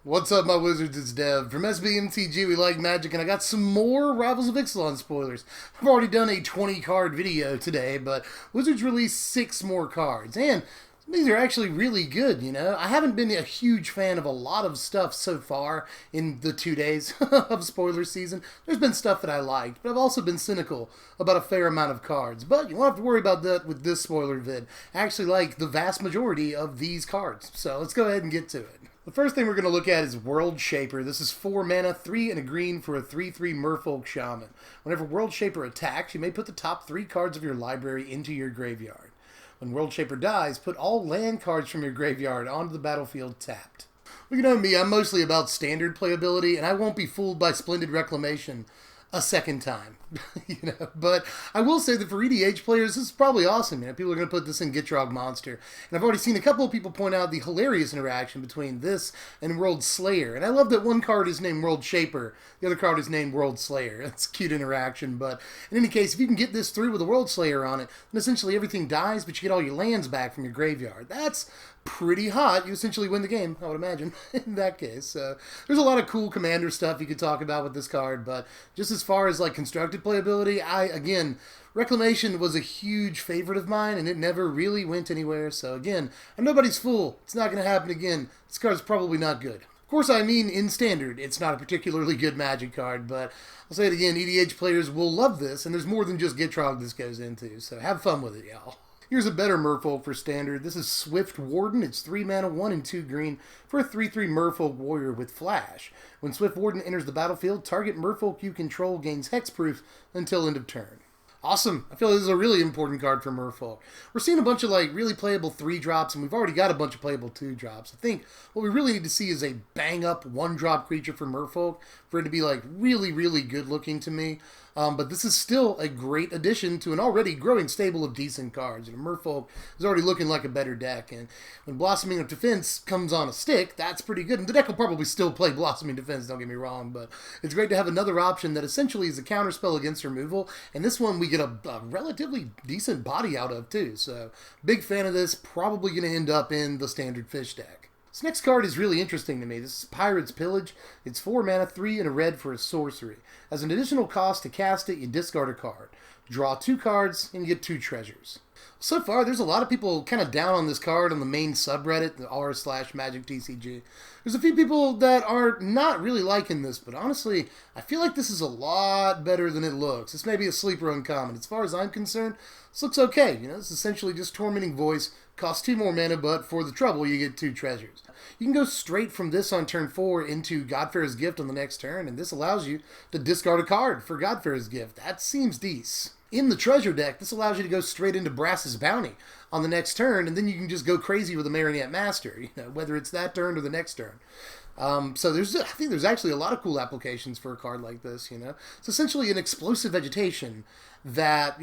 What's up, my wizards? It's Dev. From Mtg, we like magic, and I got some more Rivals of Ixalan spoilers. I've already done a 20-card video today, but Wizards released 6 more cards, and these are actually really good, you know? I haven't been a huge fan of a lot of stuff so far in the 2 days of spoiler season. There's been stuff that I liked, but I've also been cynical about a fair amount of cards. But you won't have to worry about that with this spoiler vid. I actually like the vast majority of these cards, so let's go ahead and get to it. The first thing we're going to look at is World Shaper. This is 4 mana, 3 and a green for a 3/3 Merfolk Shaman. Whenever World Shaper attacks, you may put the top 3 cards of your library into your graveyard. When World Shaper dies, put all land cards from your graveyard onto the battlefield tapped. Well, you know me, I'm mostly about standard playability, and I won't be fooled by Splendid Reclamation a second time. But I will say that for EDH players, this is probably awesome. People are going to put this in Gitrog Monster. And I've already seen a couple of people point out the hilarious interaction between this and World Slayer. And I love that one card is named World Shaper, the other card is named World Slayer. It's a cute interaction. But in any case, if you can get this through with a World Slayer on it, then essentially everything dies, but you get all your lands back from your graveyard. That's pretty hot. You essentially win the game, I would imagine, in that case. There's a lot of cool commander stuff you could talk about with this card, but just as far as like constructed playability, again, Reclamation was a huge favorite of mine, and it never really went anywhere, so again, I'm nobody's fool. It's not going to happen again. This card's probably not good. Of course, I mean, in Standard, it's not a particularly good Magic card, but I'll say it again, EDH players will love this, and there's more than just Gitrog this goes into, so have fun with it, y'all. Here's a better Merfolk for Standard. This is Swift Warden. It's 3 mana, 1 and 2 green for a 3/3 Merfolk Warrior with Flash. When Swift Warden enters the battlefield, target Merfolk you control gains hexproof until end of turn. Awesome. I feel like this is a really important card for Merfolk. We're seeing a bunch of really playable 3-drops, and we've already got a bunch of playable 2-drops. I think what we really need to see is a bang-up 1-drop creature for Merfolk for it to be really, really good looking to me. But this is still a great addition to an already growing stable of decent cards. Merfolk is already looking like a better deck, and when Blossoming of Defense comes on a stick, that's pretty good. And the deck will probably still play Blossoming Defense, don't get me wrong, but it's great to have another option that essentially is a counterspell against removal, and this one we get a relatively decent body out of too. So big fan of this, probably going to end up in the standard fish deck. This next card is really interesting to me. This is Pirate's Pillage. It's 4 mana, 3 and a red for a sorcery. As an additional cost to cast it, you discard a card. Draw 2 cards, and you get 2 treasures. So far, there's a lot of people kind of down on this card on the main subreddit, the r/MagicTCG. There's a few people that are not really liking this, but honestly, I feel like this is a lot better than it looks. This may be a sleeper uncommon. As far as I'm concerned, this looks okay. It's essentially just Tormenting Voice. Costs 2 more mana, but for the trouble, you get 2 treasures. You can go straight from this on turn 4 into Godfarer's Gift on the next turn, and this allows you to discard a card for Godfarer's Gift. That seems decent. In the treasure deck, this allows you to go straight into Brass's Bounty on the next turn, and then you can just go crazy with a Marionette Master, whether it's that turn or the next turn. So I think there's actually a lot of cool applications for a card like this, It's essentially an explosive vegetation that,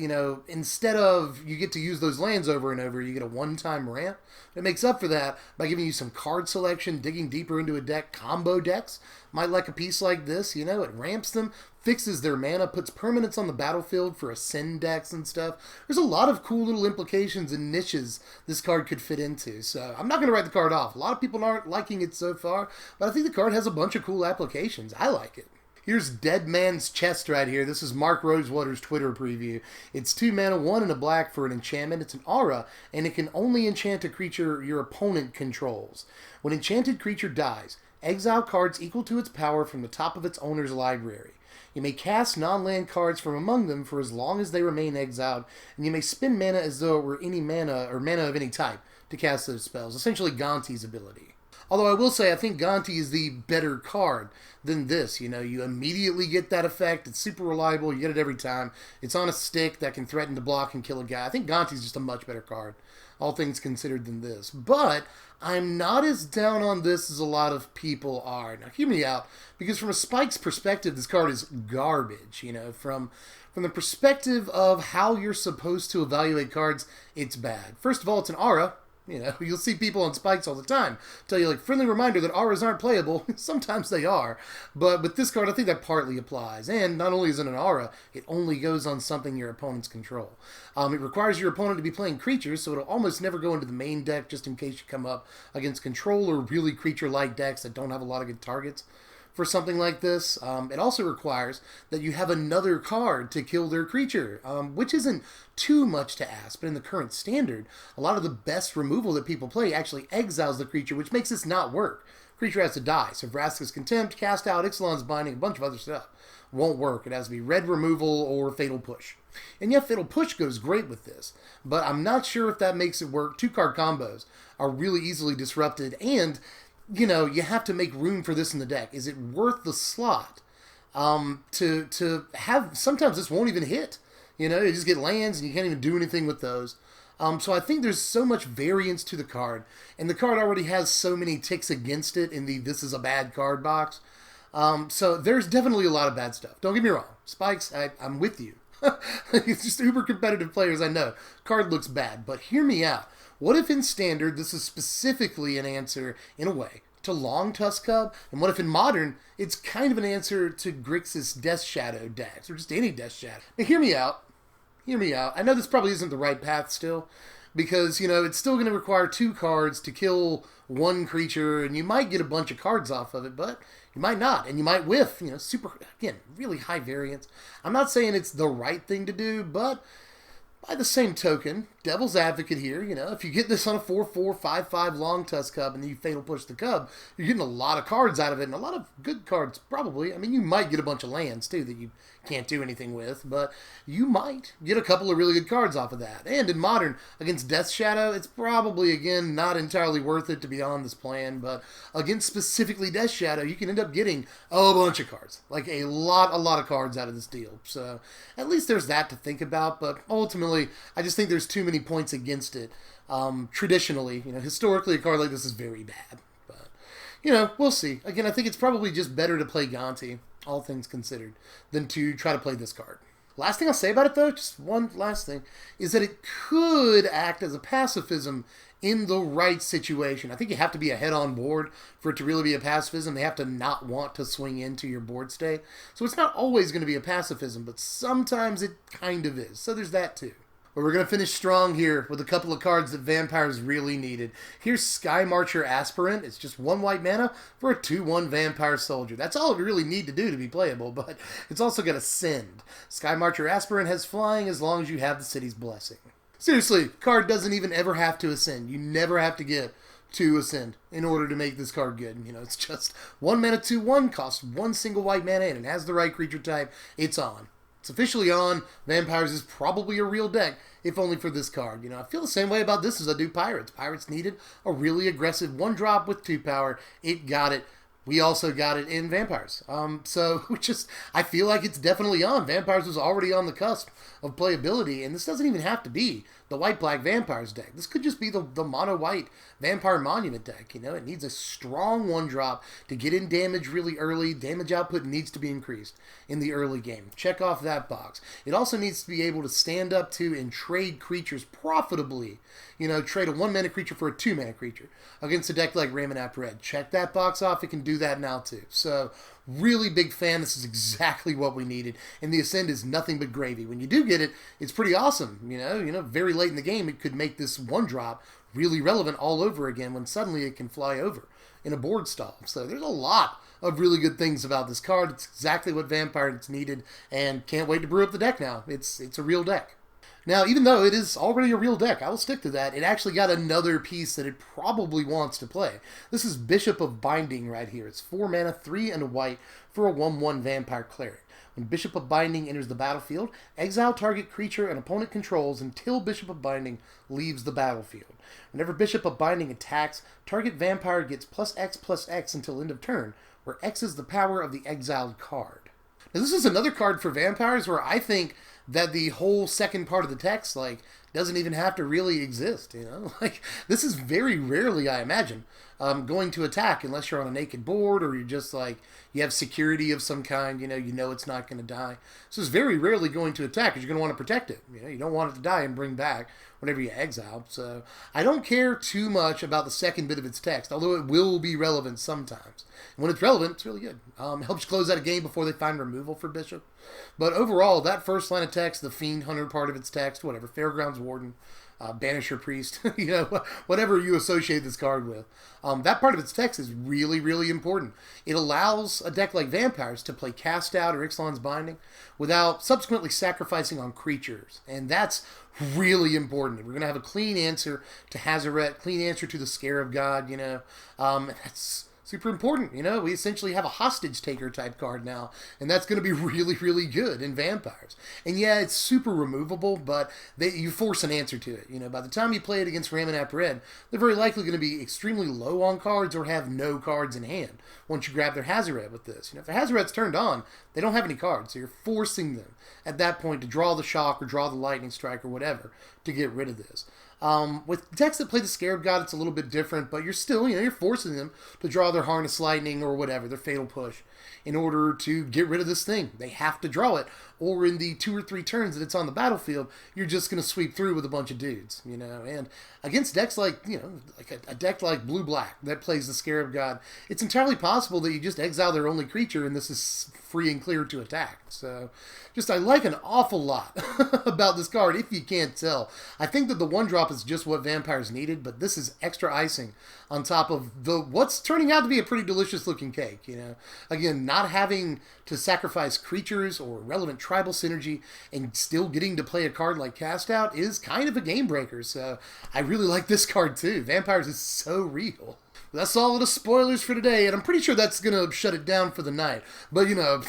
instead of you get to use those lands over and over, you get a one-time ramp. It makes up for that by giving you some card selection, digging deeper into a deck. Combo decks might like a piece like this, it ramps them, fixes their mana, puts permanents on the battlefield for ascend decks and stuff. There's a lot of cool little implications and niches this card could fit into, so I'm not going to write the card off. A lot of people aren't liking it so far, but I think the card has a bunch of cool applications. I like it. Here's Dead Man's Chest right here. This is Mark Rosewater's Twitter preview. It's 2 mana, 1 and a black for an enchantment. It's an aura, and it can only enchant a creature your opponent controls. When enchanted creature dies, exile cards equal to its power from the top of its owner's library. You may cast non-land cards from among them for as long as they remain exiled, and you may spend mana as though it were any mana or mana of any type to cast those spells, essentially Gonti's ability. Although I will say I think Gonti is the better card than this. You immediately get that effect. It's super reliable. You get it every time. It's on a stick that can threaten to block and kill a guy. I think Gonti's just a much better card, all things considered, than this. But I'm not as down on this as a lot of people are. Now, hear me out, because from a Spike's perspective, this card is garbage. From the perspective of how you're supposed to evaluate cards, it's bad. First of all, it's an aura. You know, you'll see people on spikes all the time tell you, like, friendly reminder that auras aren't playable. Sometimes they are. But with this card, I think that partly applies. And not only is it an aura, it only goes on something your opponents control. It requires your opponent to be playing creatures, so it'll almost never go into the main deck just in case you come up against control or really creature-like decks that don't have a lot of good targets. For something like this, it also requires that you have another card to kill their creature, which isn't too much to ask, but in the current standard, a lot of the best removal that people play actually exiles the creature, which makes this not work. Creature has to die, so Vraska's Contempt, Cast Out, Ixalan's Binding, a bunch of other stuff won't work. It has to be red removal or Fatal Push. And yeah, Fatal Push goes great with this, but I'm not sure if that makes it work. 2-card combos are really easily disrupted, and you know, you have to make room for this in the deck. Is it worth the slot to have? Sometimes this won't even hit. You know, you just get lands and you can't even do anything with those. So I think there's so much variance to the card, and the card already has so many ticks against it in the "this is a bad card" box. So there's definitely a lot of bad stuff. Don't get me wrong, Spikes, I'm with you. It's just uber competitive players, I know. Card looks bad, but hear me out. What if in Standard this is specifically an answer, in a way, to Long Tusk Cub? And what if in Modern it's kind of an answer to Grixis Death Shadow decks, or just any Death Shadow? Now hear me out. Hear me out. I know this probably isn't the right path still, because, you know, it's still going to require 2 cards to kill one creature, and you might get a bunch of cards off of it, but you might not, and you might whiff, you know, super, again, really high variance. I'm not saying it's the right thing to do, but by the same token, devil's advocate here, you know, if you get this on a 4/4, 5/5 Long Tusk Cub and then you Fatal Push the Cub, you're getting a lot of cards out of it, and a lot of good cards, probably. I mean, you might get a bunch of lands, too, that you can't do anything with, but you might get a couple of really good cards off of that. And in Modern, against Death Shadow, it's probably, again, not entirely worth it to be on this plan, but against specifically Death Shadow, you can end up getting a bunch of cards. Like, a lot of cards out of this deal. So, at least there's that to think about, but ultimately, I just think there's too many points against it. Traditionally, you know, historically, a card like this is very bad. But, you know, we'll see. Again, I think it's probably just better to play Gonti, all things considered, than to try to play this card. Last thing I'll say about it, though, just one last thing, is that it could act as a pacifism in the right situation. I think you have to be a head-on board for it to really be a pacifism. They have to not want to swing into your board state. So it's not always going to be a pacifism, but sometimes it kind of is. So there's that, too. But we're going to finish strong here with a couple of cards that Vampires really needed. Here's Sky Marcher Aspirant. It's just 1 white mana for a 2/1 Vampire Soldier. That's all we really need to do to be playable, but it's also got Ascend. Sky Marcher Aspirant has flying as long as you have the City's Blessing. Seriously, card doesn't even ever have to Ascend. You never have to get to Ascend in order to make this card good. You know, it's just 1 mana 2/1, costs 1 single white mana, and it has the right creature type. It's on. It's officially on. Vampires is probably a real deck, if only for this card. You know, I feel the same way about this as I do Pirates. Pirates needed a really aggressive 1-drop with 2 power. It got it. We also got it in Vampires. So I feel like it's definitely on. Vampires was already on the cusp of playability, and this doesn't even have to be the white-black Vampires deck. This could just be the mono-white Vampire Monument deck. You know, it needs a strong 1-drop to get in damage really early. Damage output needs to be increased in the early game. Check off that box. It also needs to be able to stand up to and trade creatures profitably. You know, trade a 1-mana creature for a 2-mana creature against a deck like Ramonap Red. Check that box off. It can do that now, too. So, really big fan. This is exactly what we needed. And the Ascend is nothing but gravy. When you do get it, it's pretty awesome. You know, very late in the game, it could make this 1-drop really relevant all over again when suddenly it can fly over in a board stall. So there's a lot of really good things about this card. It's exactly what Vampires needed, and can't wait to brew up the deck now. It's a real deck. Now, even though it is already a real deck, I will stick to that, it actually got another piece that it probably wants to play. This is Bishop of Binding right here. It's 4 mana, 3 and a white for a 1/1 Vampire Cleric. When Bishop of Binding enters the battlefield, exile target creature an opponent controls until Bishop of Binding leaves the battlefield. Whenever Bishop of Binding attacks, target vampire gets +X/+X until end of turn, where X is the power of the exiled card. Now, this is another card for Vampires where I think that the whole second part of the text, like doesn't even have to really exist, you know? Like, this is very rarely, I imagine, going to attack unless you're on a naked board or you're just like, you have security of some kind, you know it's not going to die. So it's very rarely going to attack because you're going to want to protect it. You know, you don't want it to die and bring back whenever you exile. So I don't care too much about the second bit of its text, although it will be relevant sometimes. And when it's relevant, it's really good. Helps you close out a game before they find removal for Bishop. But overall, that first line of text, the Fiend Hunter part of its text, whatever, Fairgrounds Warden, Banisher Priest, you know, whatever you associate this card with. That part of its text is really, really important. It allows a deck like Vampires to play Cast Out or Ixalan's Binding without subsequently sacrificing on creatures. And that's really important. We're going to have a clean answer to Hazaret, clean answer to the Scare of God, you know. That's super important, you know. We essentially have a hostage taker type card now, and that's going to be really, really good in Vampires. And yeah, it's super removable, but you force an answer to it. You know, by the time you play it against Ramonap Red, they're very likely going to be extremely low on cards or have no cards in hand once you grab their Hazaret with this. You know, if the Hazaret's turned on, they don't have any cards, so you're forcing them at that point to draw the Shock or draw the Lightning Strike or whatever to get rid of this. With decks that play the Scarab God, it's a little bit different, but you're still, you know, you're forcing them to draw their Harness Lightning or whatever, their Fatal Push, in order to get rid of this thing. They have to draw it, or in the 2 or 3 turns that it's on the battlefield, you're just going to sweep through with a bunch of dudes, you know. And against decks like, you know, like a deck like Blue-Black that plays the Scarab God, it's entirely possible that you just exile their only creature and this is free and clear to attack. So, just I like an awful lot about this card, if you can't tell. I think that the 1-drop is just what Vampires needed, but this is extra icing on top of what's turning out to be a pretty delicious looking cake, you know. Again, not having to sacrifice creatures or relevant tribal synergy and still getting to play a card like Cast Out is kind of a game breaker, so I really like this card too. Vampires is so real. That's all of the spoilers for today, and I'm pretty sure that's going to shut it down for the night. But, you know,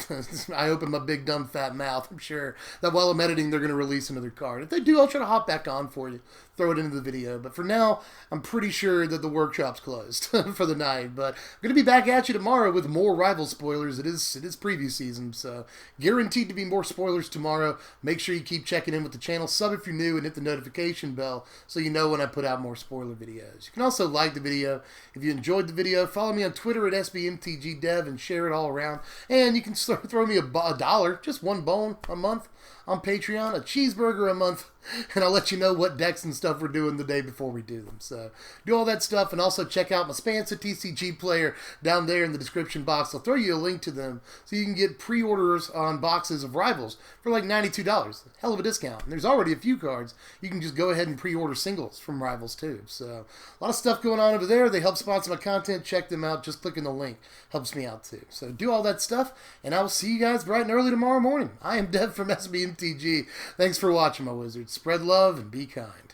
I open my big, dumb, fat mouth. I'm sure that while I'm editing, they're going to release another card. If they do, I'll try to hop back on for you, throw it into the video. But for now, I'm pretty sure that the workshop's closed for the night. But I'm going to be back at you tomorrow with more Rival spoilers. It is preview season, so guaranteed to be more spoilers tomorrow. Make sure you keep checking in with the channel. Sub if you're new and hit the notification bell so you know when I put out more spoiler videos. You can also like the video if you enjoyed the video. Follow me on Twitter at SBMTGDev and share it all around. And you can throw me a dollar, just one bone a month on Patreon, a cheeseburger a month, and I'll let you know what decks and stuff we're doing the day before we do them. So do all that stuff, and also check out my Spansa TCG player down there in the description box. I'll throw you a link to them so you can get pre-orders on boxes of Rivals for like $92. Hell of a discount. And there's already a few cards. You can just go ahead and pre-order singles from Rivals too. So a lot of stuff going on over there. They help sponsor my content. Check them out. Just clicking the link helps me out too. So do all that stuff, and I will see you guys bright and early tomorrow morning. I am Dev from SBMTG. Thanks for watching, my wizards. Spread love and be kind.